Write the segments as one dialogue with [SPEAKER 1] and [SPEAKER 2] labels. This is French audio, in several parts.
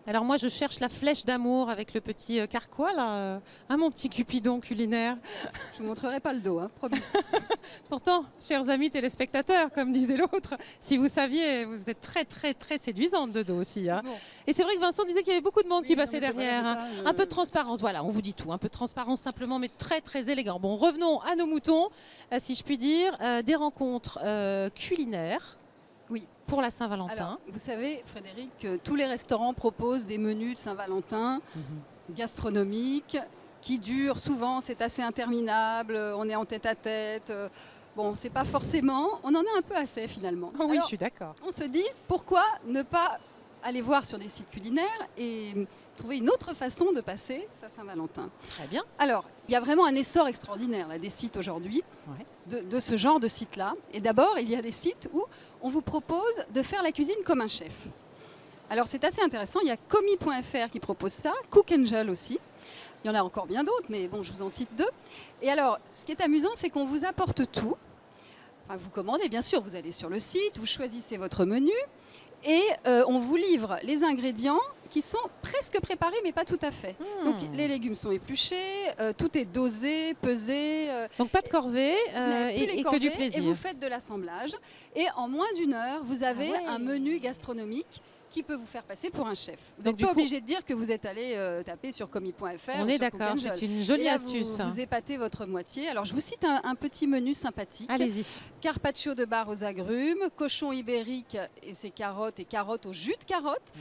[SPEAKER 1] Alors moi, je cherche la flèche d'amour avec le petit carquois, là. Mon petit Cupidon culinaire.
[SPEAKER 2] Je vous montrerai pas le dos, hein, promis.
[SPEAKER 1] Pourtant, chers amis téléspectateurs, comme disait l'autre, si vous saviez, vous êtes très, très, très séduisante de dos aussi. Hein.
[SPEAKER 2] Bon.
[SPEAKER 1] Et c'est vrai que Vincent disait qu'il y avait beaucoup de monde qui
[SPEAKER 3] non,
[SPEAKER 1] passait
[SPEAKER 3] mais c'est vrai,
[SPEAKER 1] derrière.
[SPEAKER 3] c'est ça,
[SPEAKER 1] Un peu de transparence, voilà, on vous dit tout. Un peu de transparence simplement, mais très, très élégant. Bon, revenons à nos moutons, si je puis dire. Des rencontres culinaires.
[SPEAKER 2] Oui.
[SPEAKER 1] Pour la Saint-Valentin.
[SPEAKER 2] Alors, vous savez, Frédéric, tous les restaurants proposent des menus de Saint-Valentin gastronomiques qui durent souvent, c'est assez interminable, on est en tête-à-tête. Bon, c'est pas forcément, on en a un peu assez finalement.
[SPEAKER 1] Oh oui,
[SPEAKER 2] Alors,
[SPEAKER 1] je suis d'accord.
[SPEAKER 2] on se dit, pourquoi ne pas aller voir sur des sites culinaires et trouver une autre façon de passer sa Saint-Valentin.
[SPEAKER 1] Très bien.
[SPEAKER 2] Alors, il y a vraiment un essor extraordinaire là, des sites aujourd'hui, de ce genre de sites-là. Et d'abord, il y a des sites où on vous propose de faire la cuisine comme un chef. Alors, c'est assez intéressant. Il y a Commis.fr qui propose ça, Cook Angel aussi. Il y en a encore bien d'autres, mais bon, je vous en cite deux. Et alors, ce qui est amusant, c'est qu'on vous apporte tout. Enfin, vous commandez, bien sûr, vous allez sur le site, vous choisissez votre menu et on vous livre les ingrédients qui sont presque préparés, mais pas tout à fait. Donc, les légumes sont épluchés, tout est dosé, pesé.
[SPEAKER 1] Donc, pas de corvée et que du plaisir.
[SPEAKER 2] Et vous faites de l'assemblage. Et en moins d'une heure, vous avez un menu gastronomique qui peut vous faire passer pour un chef. Vous n'êtes pas obligé de dire que vous êtes allé taper sur commis.fr.
[SPEAKER 1] On est d'accord, c'est une jolie astuce.
[SPEAKER 2] Vous épatez votre moitié. Alors, je vous cite un petit menu sympathique.
[SPEAKER 1] Allez-y.
[SPEAKER 2] Carpaccio de bar aux agrumes, cochon ibérique et ses carottes et carottes au jus de carotte,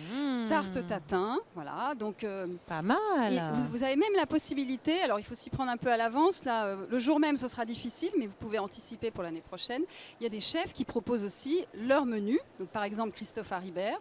[SPEAKER 2] tarte tatin. Voilà, donc
[SPEAKER 1] pas mal.
[SPEAKER 2] Et vous avez même la possibilité, alors il faut s'y prendre un peu à l'avance, là, le jour même ce sera difficile, mais vous pouvez anticiper pour l'année prochaine. Il y a des chefs qui proposent aussi leur menu, donc par exemple Christophe Haribert.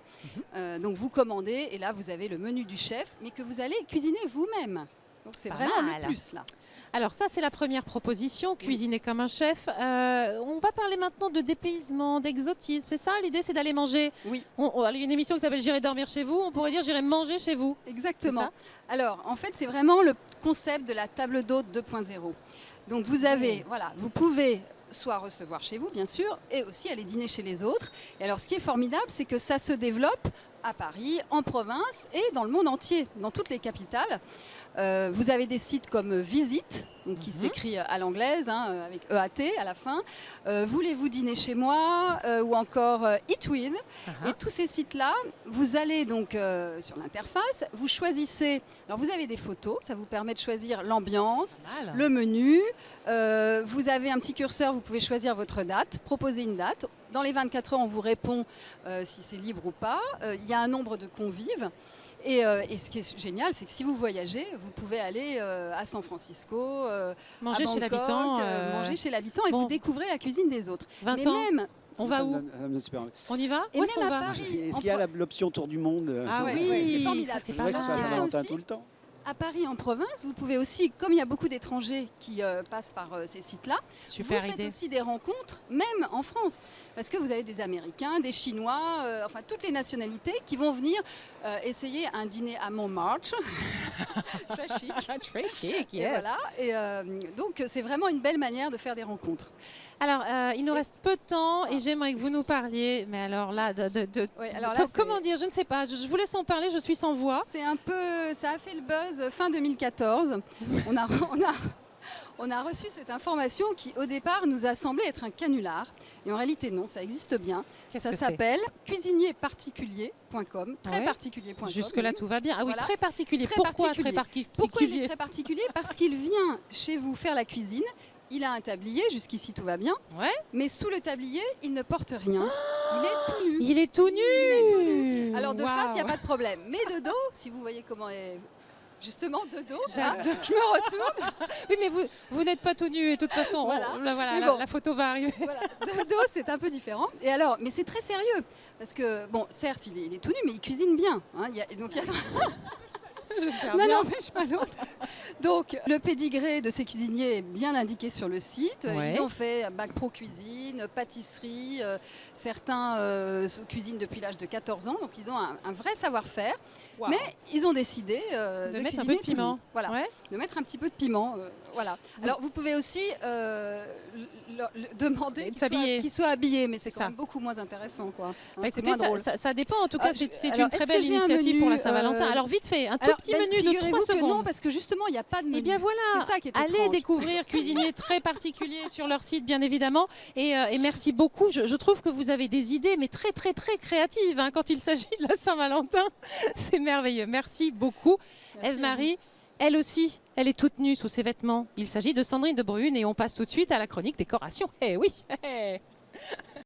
[SPEAKER 2] Donc vous commandez et là vous avez le menu du chef, mais que vous allez cuisiner vous-même. Donc c'est vraiment le plus là.
[SPEAKER 1] Alors ça c'est la première proposition, cuisiner comme un chef. On va parler maintenant de dépaysement, d'exotisme. C'est ça l'idée, c'est d'aller manger.
[SPEAKER 2] Oui.
[SPEAKER 1] Il y a une émission qui s'appelle J'irai dormir chez vous. On pourrait dire J'irai manger chez vous.
[SPEAKER 2] Exactement. Alors en fait c'est vraiment le concept de la table d'hôte 2.0. Donc vous avez, voilà, vous pouvez soit recevoir chez vous, bien sûr, et aussi aller dîner chez les autres. Et alors, ce qui est formidable, c'est que ça se développe à Paris, en province et dans le monde entier, dans toutes les capitales. Vous avez des sites comme Visite, donc qui s'écrit à l'anglaise, hein, avec EAT à la fin. Voulez-vous dîner chez moi ou encore Eat With. Et tous ces sites-là, vous allez donc sur l'interface, vous choisissez. Alors vous avez des photos, ça vous permet de choisir l'ambiance, le menu. Vous avez un petit curseur, vous pouvez choisir votre date, proposer une date. Dans les 24 heures, on vous répond si c'est libre ou pas. Il y a un nombre de convives. Et ce qui est génial, c'est que si vous voyagez, vous pouvez aller à San Francisco,
[SPEAKER 1] manger
[SPEAKER 2] à Bangkok,
[SPEAKER 1] chez l'habitant,
[SPEAKER 2] manger chez l'habitant et vous découvrez la cuisine des autres.
[SPEAKER 1] Vincent,
[SPEAKER 2] mais même,
[SPEAKER 1] on va où? On y va?
[SPEAKER 2] Et
[SPEAKER 1] où
[SPEAKER 2] même
[SPEAKER 1] est-ce qu'on
[SPEAKER 2] à
[SPEAKER 1] va?
[SPEAKER 2] Paris.
[SPEAKER 3] Est-ce qu'il y a l'option tour du monde?
[SPEAKER 1] Ah oui,
[SPEAKER 2] c'est formidable.
[SPEAKER 1] c'est
[SPEAKER 3] Je voudrais que ce soit Saint-Valentin
[SPEAKER 2] aussi,
[SPEAKER 3] tout le temps.
[SPEAKER 2] à Paris, en province, vous pouvez aussi, comme il y a beaucoup d'étrangers qui passent par ces sites-là, vous faites aussi des rencontres, même en France. Parce que vous avez des Américains, des Chinois, enfin toutes les nationalités qui vont venir essayer un dîner à Montmartre. Très chic.
[SPEAKER 1] Très chic,
[SPEAKER 2] Et voilà. Et donc, c'est vraiment une belle manière de faire des rencontres.
[SPEAKER 1] Alors, il nous reste peu de temps et j'aimerais que vous nous parliez, mais alors là, comment dire, je ne sais pas, je vous laisse en parler, je suis sans voix.
[SPEAKER 2] C'est un peu, ça a fait le buzz fin 2014. On a reçu cette information qui, au départ, nous a semblé être un canular. Et en réalité, non, ça existe bien. Ça s'appelle cuisinierparticulier.com, très particulier.com.
[SPEAKER 1] Jusque-là, tout va bien. Ah oui,
[SPEAKER 2] voilà.
[SPEAKER 1] très particulier.
[SPEAKER 2] Très
[SPEAKER 1] Pourquoi
[SPEAKER 2] particulier.
[SPEAKER 1] très particulier?
[SPEAKER 2] Pourquoi il est très particulier? Parce qu'il vient chez vous faire la cuisine. Il a un tablier, jusqu'ici tout va bien. Mais sous le tablier, il ne porte rien. Il est tout nu.
[SPEAKER 1] Il est tout nu.
[SPEAKER 2] Il est tout nu. Alors de face, il n'y a pas de problème. Mais de dos, si vous voyez comment est... Justement, de dos, hein, je me retourne.
[SPEAKER 1] Oui, mais vous n'êtes pas tout nu et de toute façon, la photo va arriver.
[SPEAKER 2] Voilà. De dos, c'est un peu différent. Et alors, mais c'est très sérieux. Parce que, bon, certes, il est tout nu, mais il cuisine bien. Hein, donc, l'un n'empêche pas l'autre. Donc, le pédigré de ces cuisiniers est bien indiqué sur le site. Ils ont fait bac pro cuisine, pâtisserie. Certains cuisinent depuis l'âge de 14 ans. Donc, ils ont un vrai savoir-faire. Wow. Mais ils ont décidé de
[SPEAKER 1] mettre un peu de piment.
[SPEAKER 2] Voilà, de mettre un petit peu de piment. Voilà. Alors, vous pouvez aussi demander
[SPEAKER 1] De s'habiller.
[SPEAKER 2] qu'ils soient habillés, mais c'est quand
[SPEAKER 1] Ça.
[SPEAKER 2] même beaucoup moins intéressant, quoi. Hein,
[SPEAKER 1] Bah,
[SPEAKER 2] c'est
[SPEAKER 1] écoutez,
[SPEAKER 2] moins drôle.
[SPEAKER 1] ça dépend. En tout cas,
[SPEAKER 2] Ah,
[SPEAKER 1] c'est
[SPEAKER 2] alors,
[SPEAKER 1] une très
[SPEAKER 2] est-ce que
[SPEAKER 1] belle
[SPEAKER 2] j'ai un
[SPEAKER 1] initiative pour la
[SPEAKER 2] menu,
[SPEAKER 1] Saint-Valentin. Alors vite fait, un tout
[SPEAKER 2] Alors,
[SPEAKER 1] petit menu de 3
[SPEAKER 2] figurez-vous que non,
[SPEAKER 1] secondes.
[SPEAKER 2] parce que justement, il n'y a pas de menu.
[SPEAKER 1] Eh bien voilà,
[SPEAKER 2] C'est ça qui est
[SPEAKER 1] allez
[SPEAKER 2] étrange.
[SPEAKER 1] découvrir Cuisinier très particulier sur leur site, bien évidemment. Et merci beaucoup. Je trouve que vous avez des idées, mais très très très créatives hein, quand il s'agit de la Saint-Valentin. C'est merveilleux. Merci beaucoup.
[SPEAKER 2] Merci à vous.
[SPEAKER 1] Eve-Marie, elle aussi, elle est toute nue sous ses vêtements. Il s'agit de Sandrine de Brune et on passe tout de suite à la chronique décoration. Eh oui.